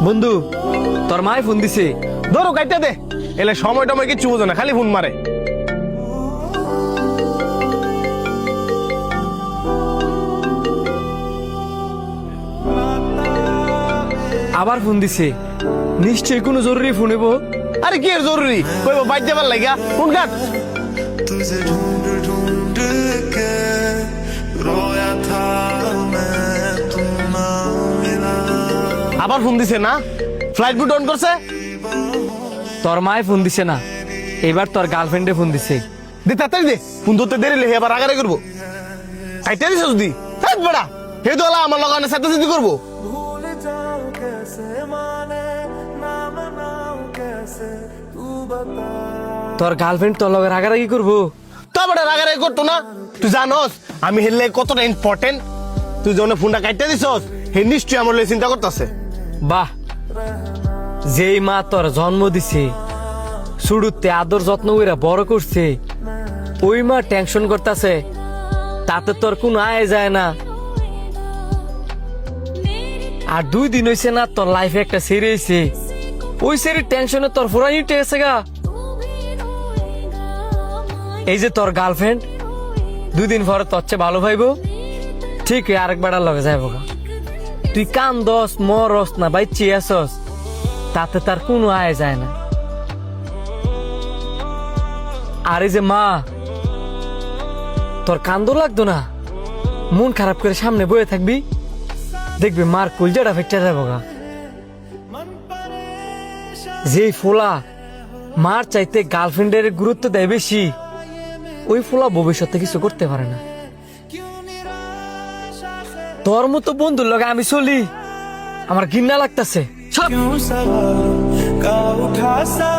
বন্ধু তোর মায় ফোন দিছে। ধরো কাইটা দে, এলে সময় টময় কিচ্ছু বোঝে না, খালি ফোন মারে। আবার ফোন দিছে, নিশ্চয়ই কোনো জরুরি ফোন হইব। আরে কি এর জরুরি, কইব বাইর যাবার লাগা ফোন কাট। तुझे ढूंढ ढूंढ के रोया था मैं, तुम ना मिला। আবার ফোন দিছে না, ফ্লাইট মুড অন করছে। তোর মায় ফোন দিছে না, এবার তোর গার্লফ্রেন্ডে ফোন দিছে। দে তাড়াতাড়ি দে, ফোন ধরতে দেরি লেহে আবার আগারে করবো। কাইটা দিছস দি হেড বড়া, হে দোলা আমার লাগানে সাথে সাথে করবো। भूल जाऊं कैसे माने ना मनाऊं कैसे तू बता। তোর গার্লফ্রেন্ড তোর লগে রাগারাগি করবো। তো আবার আগারে করতো না, তুই জানোস আমি হেললে কতটা ইম্পর্টেন্ট। তুই যখন ফোনটা কাইটা দিছস, হে নিশ্চয়ই আমার লই চিন্তা করতেছে। বাহ, যেই মা তোর জন্ম দিছে, শুরুতে আদর যত্ন কইরা বড় করছে, ওই মা টেনশন করতেছে, তাতে তোর কোনো আয় যায় না। আর 2 দিন হইছে না তোর লাইফে একটা সেরি হইছে, ওই সেরির টেনশনে তোর ফুরাই উঠে গেছে গা। এই যে তোর গার্লফ্রেন্ড 2 দিন পরে তোর চেয়ে ভালো ভাইবো, ঠিক আরেকবার লগে যাইবো গা। তুই কান্দস মরস না ভাই চিয়াছস, তাতে তার কোনো আয় যায় না। আর এই যে মা, তোর কান্দো লাগতো না, মন খারাপ করে সামনে বয়ে থাকবি, দেখবি মার কলজাটা ফেটে যাবো গা। যেই ফোলা মার চাইতে গার্লফ্রেন্ডের গুরুত্ব দেয় বেশি, ওই ফোলা ভবিষ্যতে কিছু করতে পারে না। তোর মতো বন্ধুর লগে আমি চলি, আমার ঘৃণা লাগতেছে। क्यों सवाल का उठा सा